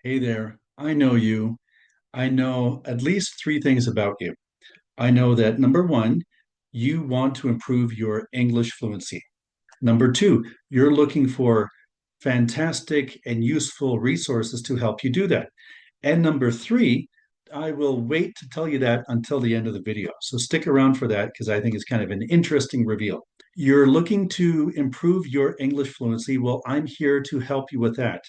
Hey there, I know you. I know at least three things about you. I know that number one, you want to improve your English fluency. Number two, you're looking for fantastic and useful resources to help you do that. And number three, I will wait to tell you that until the end of the video. So stick around for that because I think it's kind of an interesting reveal. You're looking to improve your English fluency. Well, I'm here to help you with that.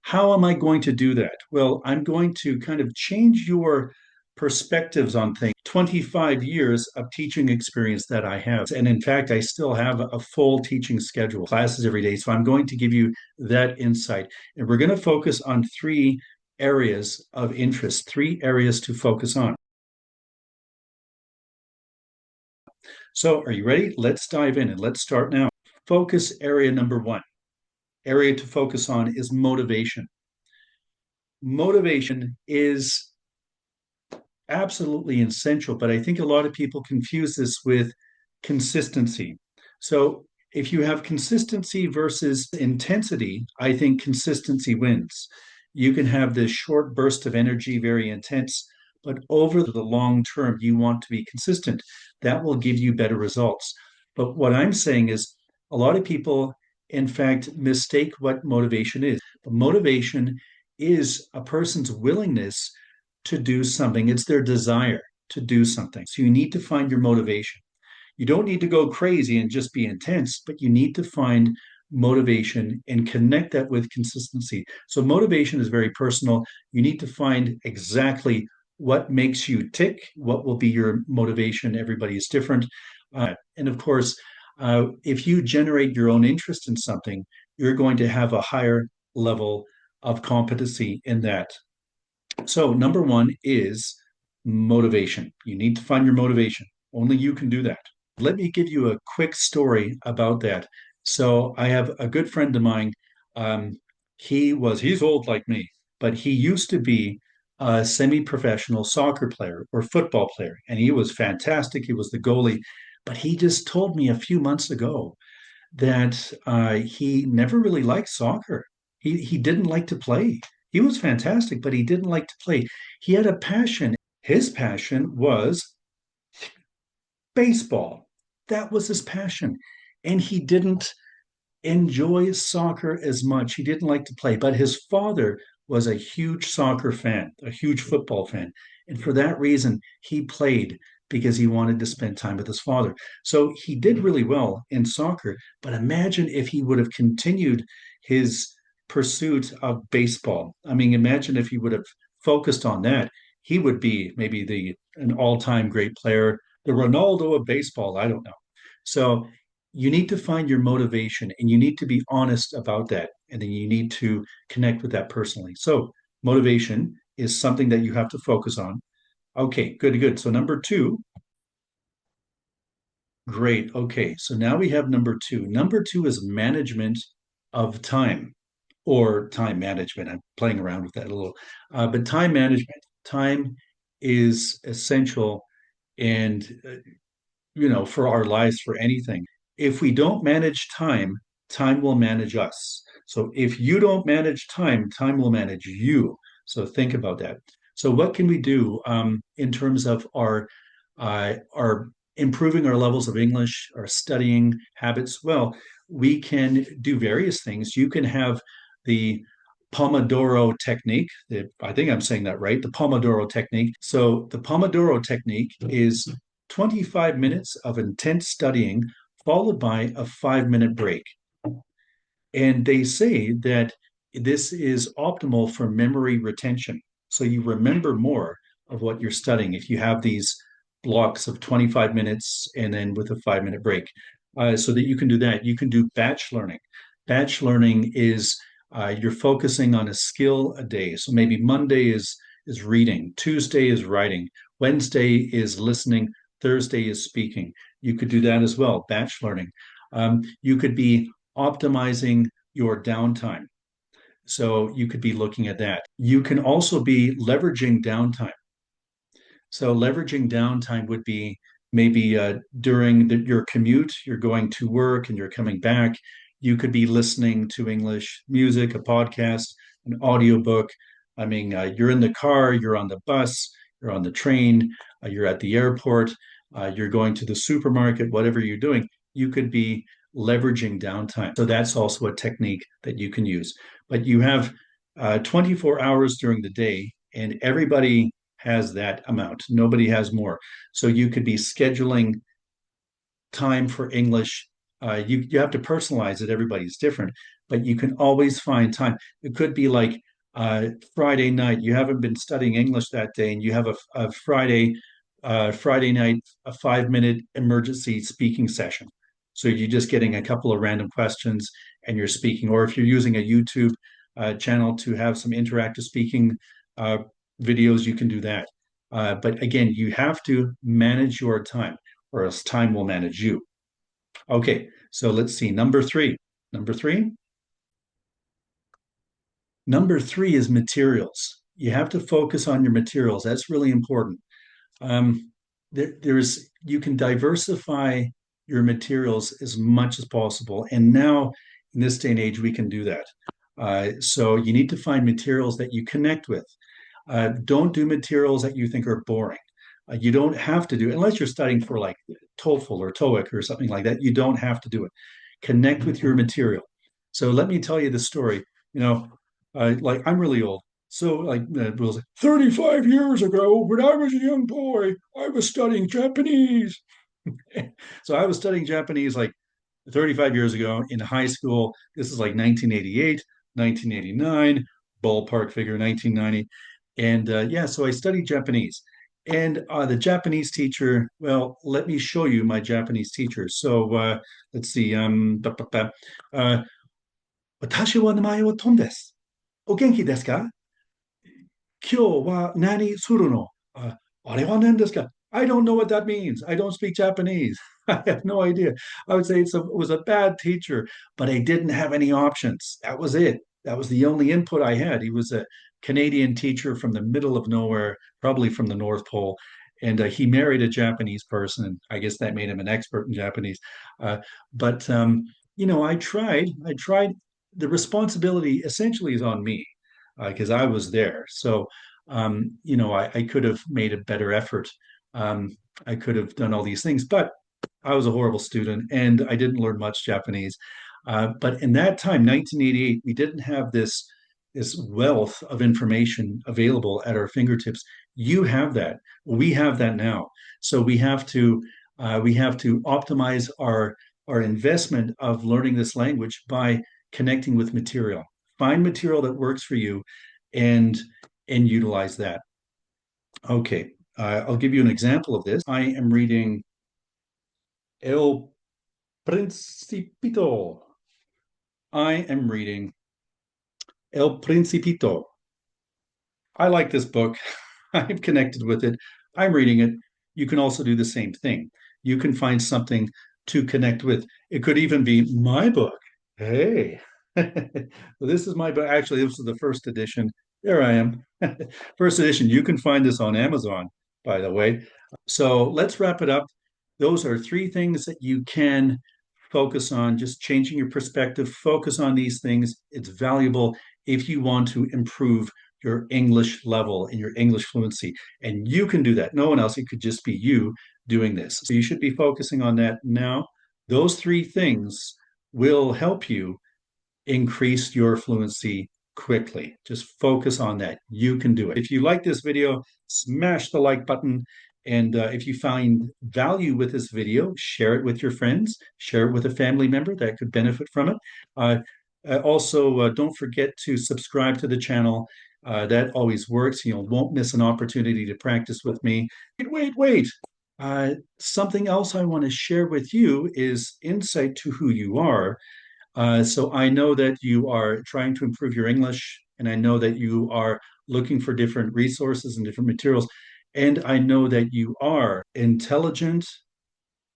How am I going to do that? Well, I'm going to kind of change your perspectives on things. 25 years of teaching experience that I have. And in fact, I still have a full teaching schedule, classes every day. So I'm going to give you that insight. And we're going to focus on three areas of interest, three areas to focus on. So, are you ready? Let's dive in and let's start now. Focus area number one. Area to focus on is motivation. Motivation is absolutely essential, but I think a lot of people confuse this with consistency. So, if you have consistency versus intensity, I think consistency wins. You can have this short burst of energy, very intense, but over the long term, you want to be consistent. That will give you better results. But what I'm saying is a lot of people, in fact, mistake what motivation is. But motivation is a person's willingness to do something, it's their desire to do something. So you need to find your motivation. You don't need to go crazy and just be intense, but you need to find motivation and connect that with consistency. So motivation is very personal. You need to find exactly what makes you tick, what will be your motivation. Everybody is different. And of course, if you generate your own interest in something, you're going to have a higher level of competency in that. So, number one is motivation. You need to find your motivation. Only you can do that. Let me give you a quick story about that. So, I have a good friend of mine. Um, he's old like me, but he used to be a semi-professional soccer player or football player, and he was fantastic. He was the goalie, but he just told me a few months ago that he never really liked soccer. He didn't like to play. He was fantastic, but he didn't like to play. He had a passion. His passion was baseball. That was his passion. And he didn't enjoy soccer as much. He didn't like to play, but his father was a huge soccer fan, a huge football fan. And for that reason, he played because he wanted to spend time with his father. So he did really well in soccer. But imagine if he would have continued his pursuit of baseball. I mean, imagine if he would have focused on that. He would be maybe an all-time great player, the Ronaldo of baseball. I don't know. So you need to find your motivation and you need to be honest about that. And then you need to connect with that personally. So, motivation is something that you have to focus on. Okay, good, good. So, number two, great. Okay, so now we have number two. Number two is management of time or time management. I'm playing around with that a little, but time management. Time is essential and for our lives, for anything. If we don't manage time, time will manage us. So if you don't manage time, time will manage you. So think about that. So what can we do in terms of our improving our levels of English, our studying habits? Well, we can do various things. You can have the Pomodoro technique. I think I'm saying that right. The Pomodoro technique. So the Pomodoro technique is 25 minutes of intense studying followed by a 5-minute break. And they say that this is optimal for memory retention. So you remember more of what you're studying if you have these blocks of 25 minutes and then with a 5-minute break. So that you can do that. You can do batch learning. Batch learning is you're focusing on a skill a day. So maybe Monday is reading, Tuesday is writing, Wednesday is listening, Thursday is speaking. You could do that as well, batch learning. You could be optimizing your downtime. So you could be looking at that. You can also be leveraging downtime. So leveraging downtime would be maybe during your commute, you're going to work and you're coming back. You could be listening to English music, a podcast, an audiobook. I mean, you're in the car, you're on the bus, you're on the train, you're at the airport, you're going to the supermarket, whatever you're doing, you could be leveraging downtime. So that's also a technique that you can use. But you have 24 hours during the day, and everybody has that amount. Nobody has more. So you could be scheduling time for English. You have to personalize it. Everybody's different, but you can always find time. It could be like Friday night. You haven't been studying English that day, and you have a Friday night a 5 minute emergency speaking session. So you're just getting a couple of random questions and you're speaking. Or if you're using a YouTube channel to have some interactive speaking uh, videos, you can do that. But again, you have to manage your time or else time will manage you. Okay, so let's see. Number three. Number three. Number three is materials. You have to focus on your materials. That's really important. There's you can diversify your materials as much as possible, and now in this day and age, we can do that. So you need to find materials that you connect with. Don't do materials that you think are boring. You don't have to do, unless you're studying for like TOEFL or TOEIC or something like that. You don't have to do it. Connect with your material. So let me tell you the story. You know, like I'm really old. So like it was 35 years ago, when I was a young boy, I was studying Japanese. So I was studying Japanese like 35 years ago in high school. This is like 1988, 1989, ballpark figure 1990. And yeah, so I studied Japanese. And the Japanese teacher, well, let me show you my Japanese teacher. So let's see. Uh, 私は名前はトンです。お元気ですか？今日は何するの？あれは何ですか? I don't know what that means. I don't speak Japanese. I have no idea. I would say it was a bad teacher, but I didn't have any options. That was it. That was the only input I had. He was a Canadian teacher from the middle of nowhere, probably from the North Pole. And he married a Japanese person. And I guess that made him an expert in Japanese. But I tried. The responsibility essentially is on me because I was there. So, I could have made a better effort. Um, I could have done all these things, but I was a horrible student and I didn't learn much Japanese. But in that time, 1988, we didn't have this wealth of information available at our fingertips. You have that. We have that now. So we have to optimize our investment of learning this language by connecting with material. Find material that works for you and utilize that. Okay, I'll give you an example of this. I am reading El Principito. I am reading El Principito. I like this book. I've connected with it. I'm reading it. You can also do the same thing. You can find something to connect with. It could even be my book. Hey, this is my book. Actually, this is the first edition. There I am. First edition. You can find this on Amazon, by the way. So let's wrap it up. Those are three things that you can focus on, just changing your perspective. Focus on these things. It's valuable if you want to improve your English level and your English fluency. And you can do that. No one else. It could just be you doing this. So you should be focusing on that now. Those three things will help you increase your fluency quickly. Just focus on that. You can do it. If you like this video, smash the like button. And if you find value with this video, share it with your friends, share it with a family member that could benefit from it. Also, don't forget to subscribe to the channel. That always works. You won't miss an opportunity to practice with me. Wait. Something else I want to share with you is insight to who you are. So I know that you are trying to improve your English, and I know that you are looking for different resources and different materials. And I know that you are intelligent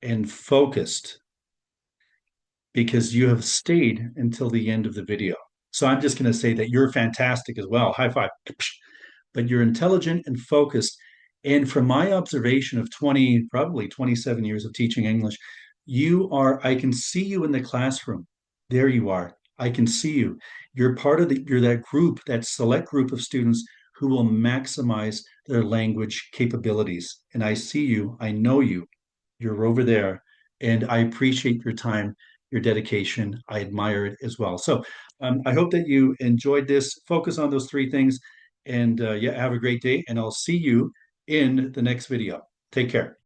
and focused because you have stayed until the end of the video. So I'm just going to say that you're fantastic as well. High five. But you're intelligent and focused. And from my observation of 20, probably 27 years of teaching English, I can see you in the classroom. There you are. I can see you. You're part of you're that group, that select group of students who will maximize their language capabilities. And I see you, I know you, you're over there, and I appreciate your time, your dedication. I admire it as well. So I hope that you enjoyed this. Focus on those three things, and yeah, have a great day. And I'll see you in the next video. Take care.